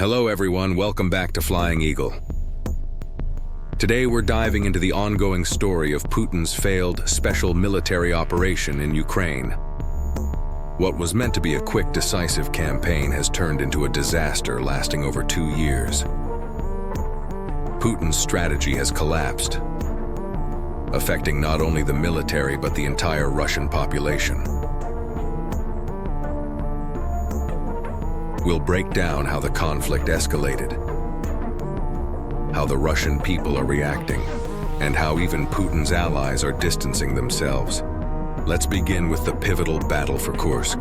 Hello everyone, welcome back to Flying Eagle. Today we're diving into the ongoing story of Putin's failed special military operation in Ukraine. What was meant to be a quick, decisive campaign has turned into a disaster lasting over 2 years. Putin's strategy has collapsed, affecting not only the military but the entire Russian population. We'll break down how the conflict escalated, how the Russian people are reacting, and how even Putin's allies are distancing themselves. Let's begin with the pivotal Battle for Kursk.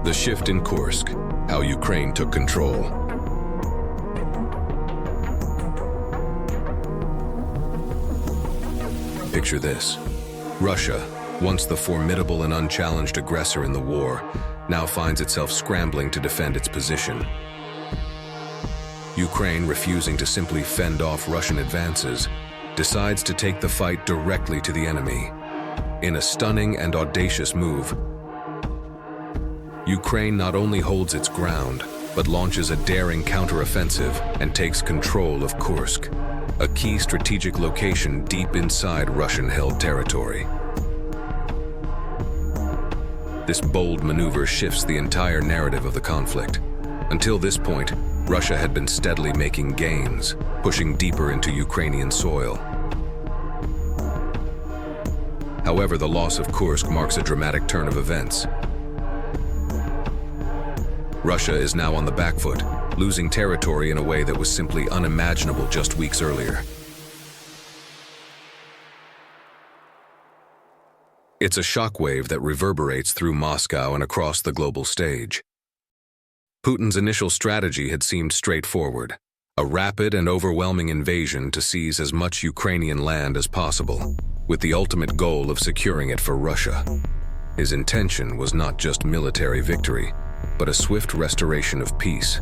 The shift in Kursk, how Ukraine took control. Picture this. Russia, once the formidable and unchallenged aggressor in the war, now finds itself scrambling to defend its position. Ukraine, refusing to simply fend off Russian advances, decides to take the fight directly to the enemy. In a stunning and audacious move, Ukraine not only holds its ground, but launches a daring counteroffensive and takes control of Kursk, a key strategic location deep inside Russian-held territory. This bold maneuver shifts the entire narrative of the conflict. Until this point, Russia had been steadily making gains, pushing deeper into Ukrainian soil. However, the loss of Kursk marks a dramatic turn of events. Russia is now on the back foot, losing territory in a way that was simply unimaginable just weeks earlier. It's a shockwave that reverberates through Moscow and across the global stage. Putin's initial strategy had seemed straightforward, a rapid and overwhelming invasion to seize as much Ukrainian land as possible, with the ultimate goal of securing it for Russia. His intention was not just military victory, but a swift restoration of peace,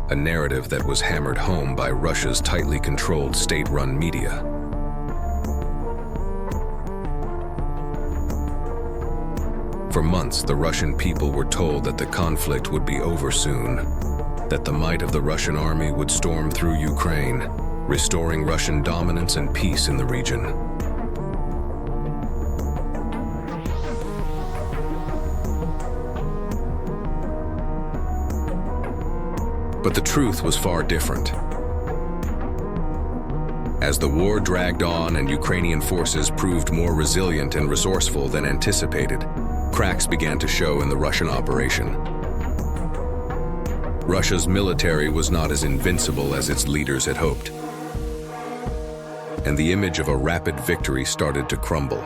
a narrative that was hammered home by Russia's tightly controlled state-run media. For months, the Russian people were told that the conflict would be over soon, that the might of the Russian army would storm through Ukraine, restoring Russian dominance and peace in the region. But the truth was far different. As the war dragged on and Ukrainian forces proved more resilient and resourceful than anticipated, cracks began to show in the Russian operation. Russia's military was not as invincible as its leaders had hoped, and the image of a rapid victory started to crumble.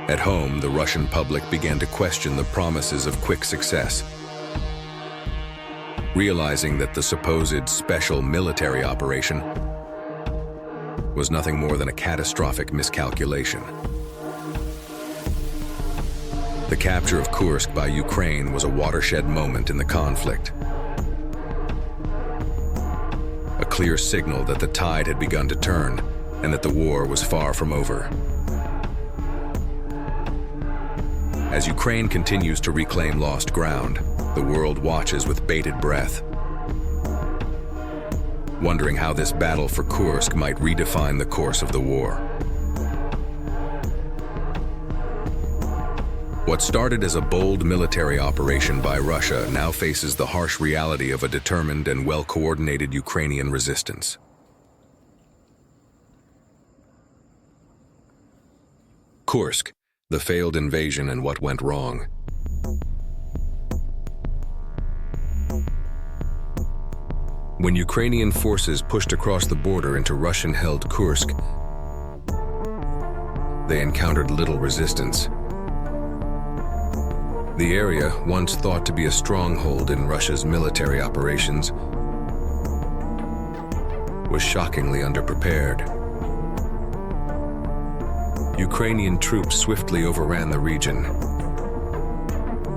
At home, the Russian public began to question the promises of quick success, realizing that the supposed special military operation was nothing more than a catastrophic miscalculation. The capture of Kursk by Ukraine was a watershed moment in the conflict, a clear signal that the tide had begun to turn and that the war was far from over. As Ukraine continues to reclaim lost ground, the world watches with bated breath, wondering how this battle for Kursk might redefine the course of the war. What started as a bold military operation by Russia now faces the harsh reality of a determined and well-coordinated Ukrainian resistance. Kursk, the failed invasion and what went wrong. When Ukrainian forces pushed across the border into Russian-held Kursk, they encountered little resistance. The area, once thought to be a stronghold in Russia's military operations, was shockingly underprepared. Ukrainian troops swiftly overran the region,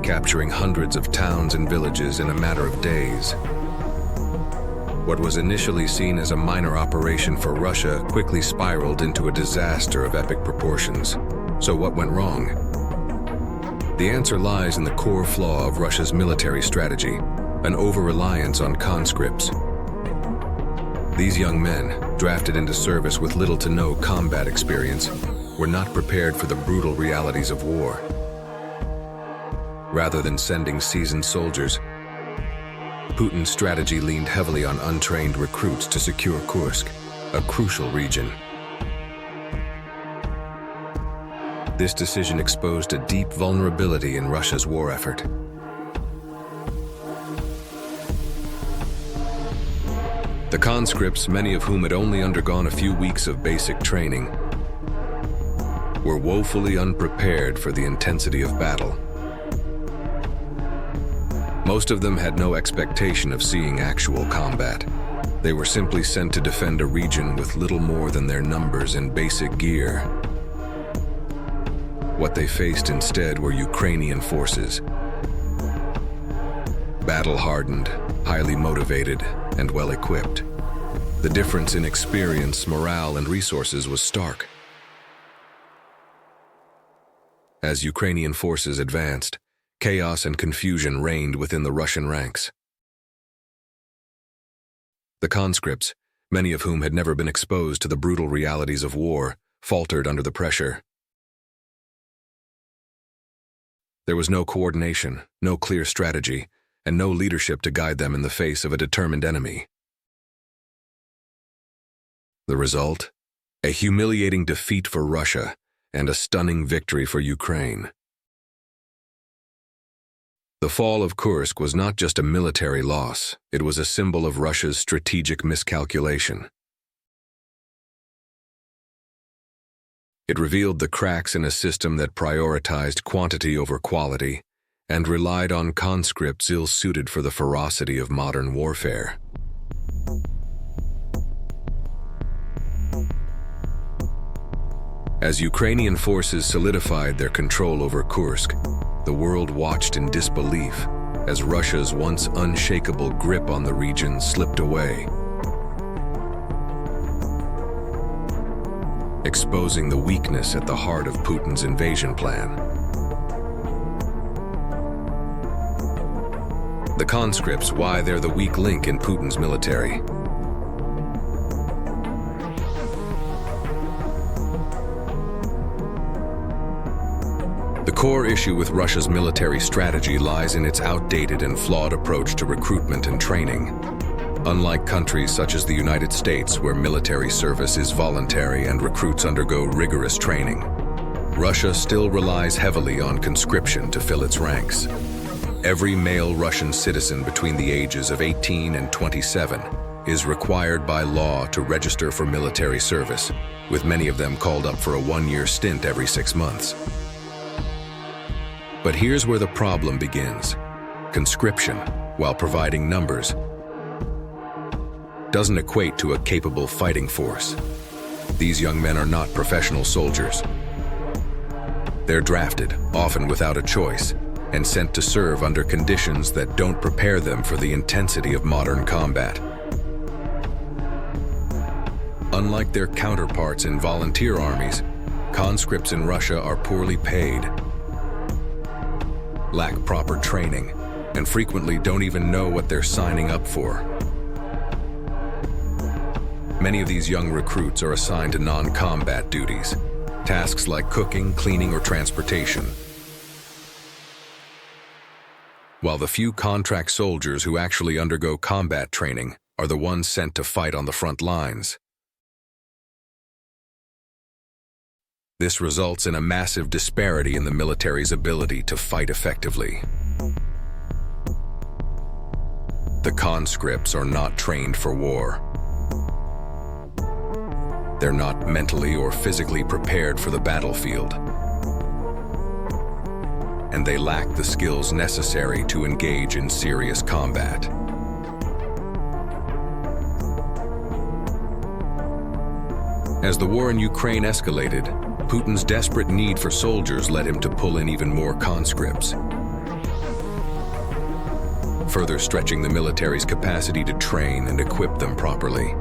capturing hundreds of towns and villages in a matter of days. What was initially seen as a minor operation for Russia quickly spiraled into a disaster of epic proportions. So what went wrong? The answer lies in the core flaw of Russia's military strategy, an over-reliance on conscripts. These young men, drafted into service with little to no combat experience, were not prepared for the brutal realities of war. Rather than sending seasoned soldiers, Putin's strategy leaned heavily on untrained recruits to secure Kursk, a crucial region. This decision exposed a deep vulnerability in Russia's war effort. The conscripts, many of whom had only undergone a few weeks of basic training, were woefully unprepared for the intensity of battle. Most of them had no expectation of seeing actual combat. They were simply sent to defend a region with little more than their numbers and basic gear. What they faced instead were Ukrainian forces. Battle-hardened, highly motivated, and well-equipped. The difference in experience, morale, and resources was stark. As Ukrainian forces advanced, chaos and confusion reigned within the Russian ranks. The conscripts, many of whom had never been exposed to the brutal realities of war, faltered under the pressure. There was no coordination, no clear strategy, and no leadership to guide them in the face of a determined enemy. The result? A humiliating defeat for Russia and a stunning victory for Ukraine. The fall of Kursk was not just a military loss, it was a symbol of Russia's strategic miscalculation. It revealed the cracks in a system that prioritized quantity over quality and relied on conscripts ill-suited for the ferocity of modern warfare. As Ukrainian forces solidified their control over Kursk, the world watched in disbelief as Russia's once unshakable grip on the region slipped away, exposing the weakness at the heart of Putin's invasion plan. The conscripts, why they're the weak link in Putin's military. The core issue with Russia's military strategy lies in its outdated and flawed approach to recruitment and training. Unlike countries such as the United States, where military service is voluntary and recruits undergo rigorous training, Russia still relies heavily on conscription to fill its ranks. Every male Russian citizen between the ages of 18 and 27 is required by law to register for military service, with many of them called up for a one-year stint every 6 months. But here's where the problem begins. Conscription, while providing numbers, doesn't equate to a capable fighting force. These young men are not professional soldiers. They're drafted, often without a choice, and sent to serve under conditions that don't prepare them for the intensity of modern combat. Unlike their counterparts in volunteer armies, conscripts in Russia are poorly paid, lack proper training, and frequently don't even know what they're signing up for. Many of these young recruits are assigned to non-combat duties, tasks like cooking, cleaning, or transportation, while the few contract soldiers who actually undergo combat training are the ones sent to fight on the front lines. This results in a massive disparity in the military's ability to fight effectively. The conscripts are not trained for war. They're not mentally or physically prepared for the battlefield. And they lack the skills necessary to engage in serious combat. As the war in Ukraine escalated, Putin's desperate need for soldiers led him to pull in even more conscripts, further stretching the military's capacity to train and equip them properly.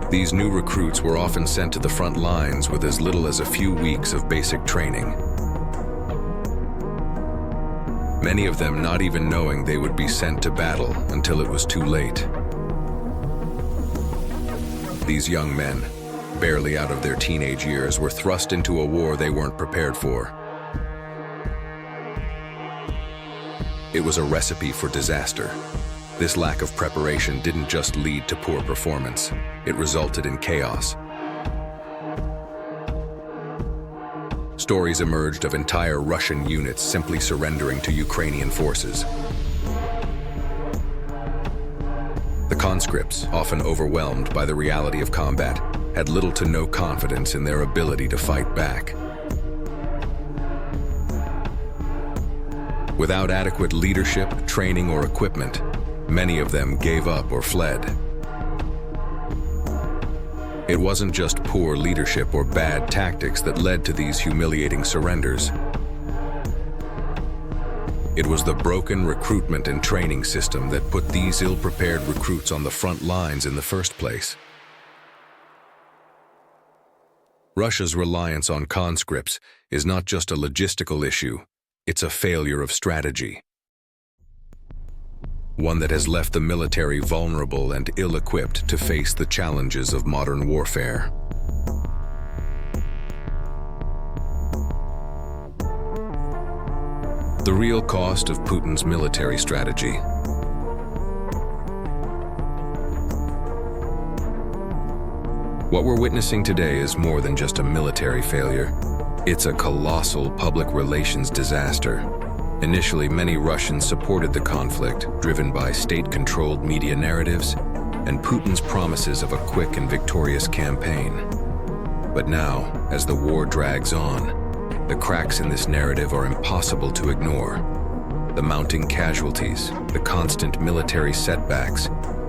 These new recruits were often sent to the front lines with as little as a few weeks of basic training. Many of them not even knowing they would be sent to battle until it was too late. These young men, barely out of their teenage years, were thrust into a war they weren't prepared for. It was a recipe for disaster. This lack of preparation didn't just lead to poor performance, it resulted in chaos. Stories emerged of entire Russian units simply surrendering to Ukrainian forces. The conscripts, often overwhelmed by the reality of combat, had little to no confidence in their ability to fight back. Without adequate leadership, training, or equipment, many of them gave up or fled. It wasn't just poor leadership or bad tactics that led to these humiliating surrenders. It was the broken recruitment and training system that put these ill-prepared recruits on the front lines in the first place. Russia's reliance on conscripts is not just a logistical issue, it's a failure of strategy. One that has left the military vulnerable and ill-equipped to face the challenges of modern warfare. The real cost of Putin's military strategy. What we're witnessing today is more than just a military failure. It's a colossal public relations disaster. Initially, many Russians supported the conflict, driven by state-controlled media narratives and Putin's promises of a quick and victorious campaign. But now, as the war drags on, the cracks in this narrative are impossible to ignore. The mounting casualties, the constant military setbacks,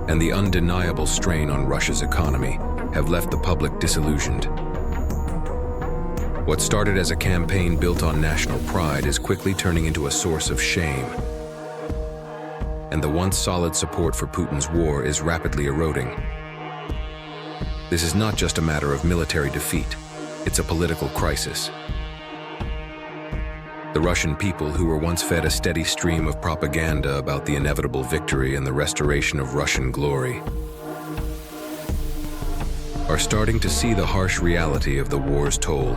and the undeniable strain on Russia's economy have left the public disillusioned. What started as a campaign built on national pride is quickly turning into a source of shame. And the once solid support for Putin's war is rapidly eroding. This is not just a matter of military defeat, it's a political crisis. The Russian people, who were once fed a steady stream of propaganda about the inevitable victory and the restoration of Russian glory, are starting to see the harsh reality of the war's toll.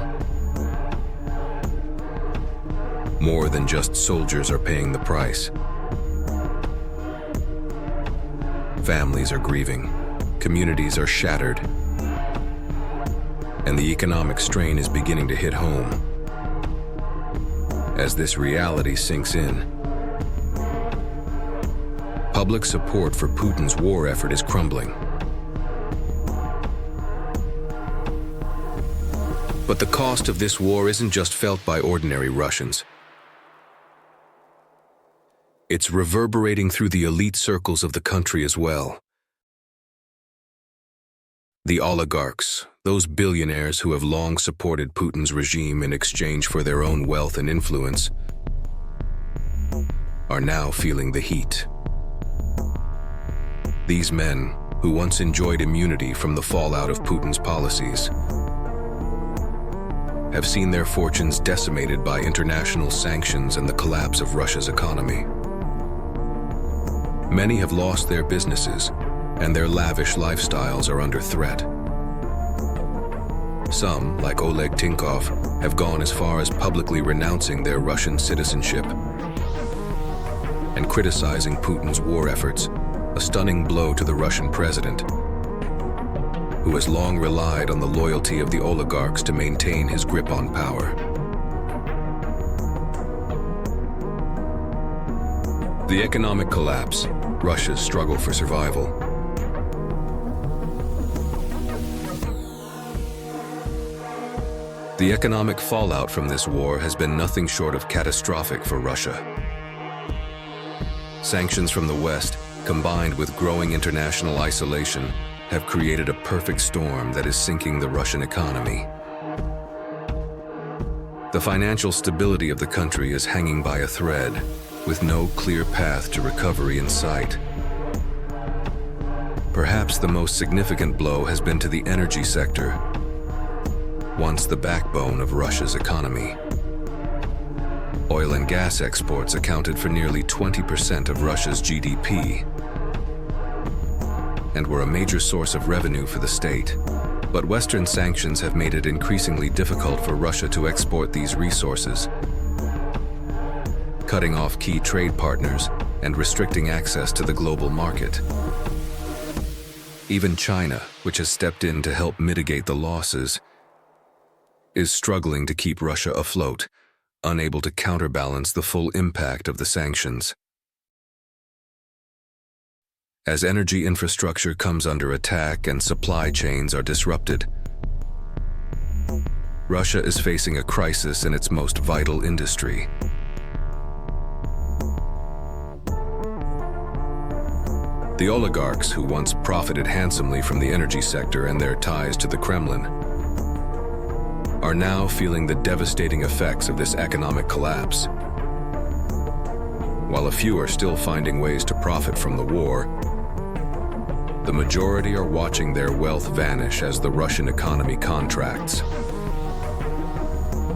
More than just soldiers are paying the price. Families are grieving, communities are shattered, and the economic strain is beginning to hit home. As this reality sinks in, public support for Putin's war effort is crumbling. But the cost of this war isn't just felt by ordinary Russians. It's reverberating through the elite circles of the country as well. The oligarchs, those billionaires who have long supported Putin's regime in exchange for their own wealth and influence, are now feeling the heat. These men, who once enjoyed immunity from the fallout of Putin's policies, have seen their fortunes decimated by international sanctions and the collapse of Russia's economy. Many have lost their businesses, and their lavish lifestyles are under threat. Some, like Oleg Tinkov, have gone as far as publicly renouncing their Russian citizenship and criticizing Putin's war efforts, a stunning blow to the Russian president, who has long relied on the loyalty of the oligarchs to maintain his grip on power. The economic collapse, Russia's struggle for survival. The economic fallout from this war has been nothing short of catastrophic for Russia. Sanctions from the West, combined with growing international isolation, have created a perfect storm that is sinking the Russian economy. The financial stability of the country is hanging by a thread, with no clear path to recovery in sight. Perhaps the most significant blow has been to the energy sector, once the backbone of Russia's economy. Oil and gas exports accounted for nearly 20% of Russia's GDP and were a major source of revenue for the state. But Western sanctions have made it increasingly difficult for Russia to export these resources, cutting off key trade partners and restricting access to the global market. Even China, which has stepped in to help mitigate the losses, is struggling to keep Russia afloat, unable to counterbalance the full impact of the sanctions. As energy infrastructure comes under attack and supply chains are disrupted, Russia is facing a crisis in its most vital industry. The oligarchs who once profited handsomely from the energy sector and their ties to the Kremlin are now feeling the devastating effects of this economic collapse. While a few are still finding ways to profit from the war, the majority are watching their wealth vanish as the Russian economy contracts.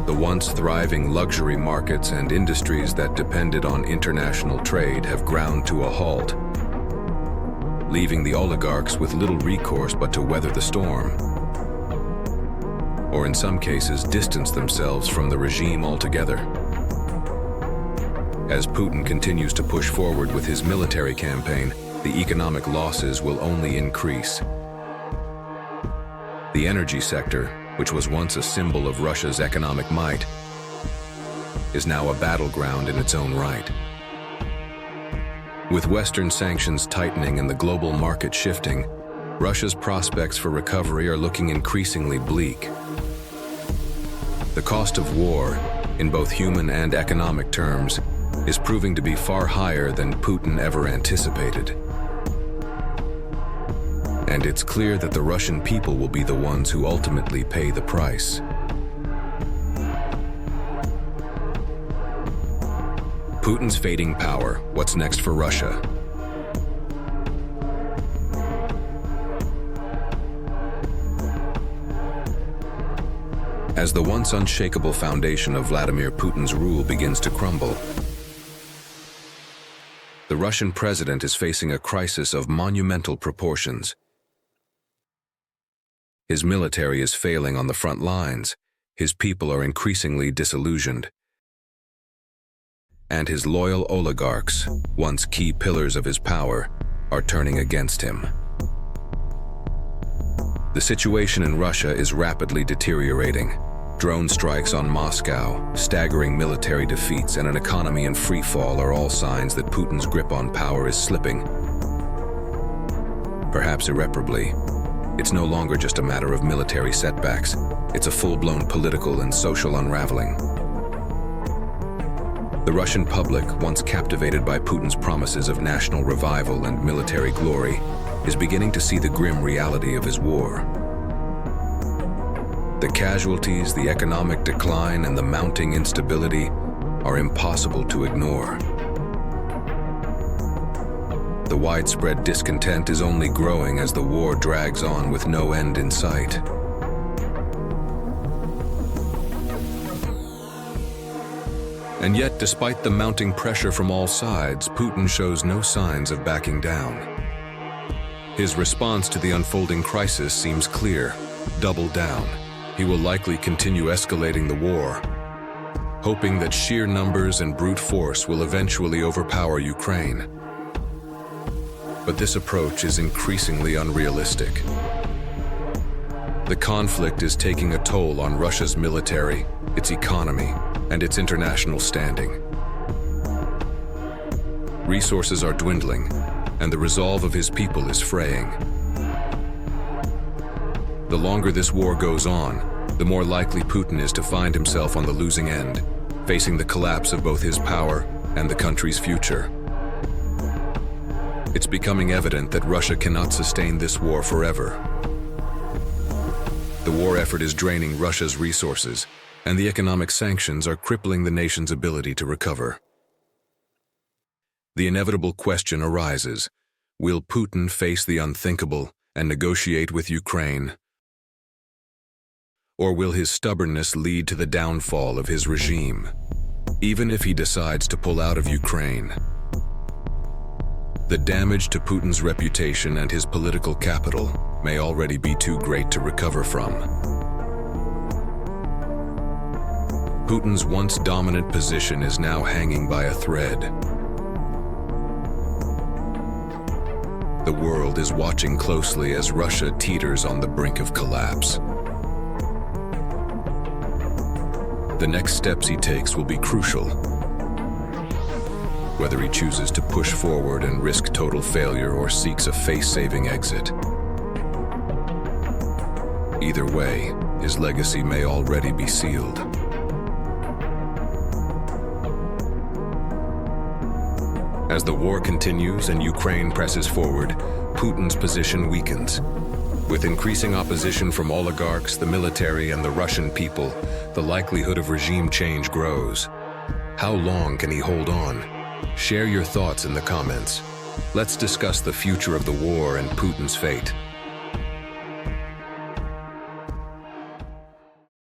The once thriving luxury markets and industries that depended on international trade have ground to a halt, leaving the oligarchs with little recourse but to weather the storm, or in some cases distance themselves from the regime altogether. As Putin continues to push forward with his military campaign, the economic losses will only increase. The energy sector, which was once a symbol of Russia's economic might, is now a battleground in its own right. With Western sanctions tightening and the global market shifting, Russia's prospects for recovery are looking increasingly bleak. The cost of war, in both human and economic terms, is proving to be far higher than Putin ever anticipated. And it's clear that the Russian people will be the ones who ultimately pay the price. Putin's fading power. What's next for Russia? As the once unshakable foundation of Vladimir Putin's rule begins to crumble, the Russian president is facing a crisis of monumental proportions. His military is failing on the front lines, his people are increasingly disillusioned, and his loyal oligarchs, once key pillars of his power, are turning against him. The situation in Russia is rapidly deteriorating. Drone strikes on Moscow, staggering military defeats, and an economy in free fall are all signs that Putin's grip on power is slipping. Perhaps irreparably. It's no longer just a matter of military setbacks. It's a full-blown political and social unraveling. The Russian public, once captivated by Putin's promises of national revival and military glory, is beginning to see the grim reality of his war. The casualties, the economic decline, and the mounting instability are impossible to ignore. The widespread discontent is only growing as the war drags on with no end in sight. And yet, despite the mounting pressure from all sides, Putin shows no signs of backing down. His response to the unfolding crisis seems clear: double down. He will likely continue escalating the war, hoping that sheer numbers and brute force will eventually overpower Ukraine. But this approach is increasingly unrealistic. The conflict is taking a toll on Russia's military, its economy, and its international standing. Resources are dwindling, and the resolve of his people is fraying. The longer this war goes on, the more likely Putin is to find himself on the losing end, facing the collapse of both his power and the country's future. It's becoming evident that Russia cannot sustain this war forever. The war effort is draining Russia's resources, and the economic sanctions are crippling the nation's ability to recover. The inevitable question arises: Will Putin face the unthinkable and negotiate with Ukraine? Or will his stubbornness lead to the downfall of his regime, even if he decides to pull out of Ukraine? The damage to Putin's reputation and his political capital may already be too great to recover from. Putin's once dominant position is now hanging by a thread. The world is watching closely as Russia teeters on the brink of collapse. The next steps he takes will be crucial. Whether he chooses to push forward and risk total failure or seeks a face-saving exit. Either way, his legacy may already be sealed. As the war continues and Ukraine presses forward, Putin's position weakens. With increasing opposition from oligarchs, the military, and the Russian people, the likelihood of regime change grows. How long can he hold on? Share your thoughts in the comments. Let's discuss the future of the war and Putin's fate.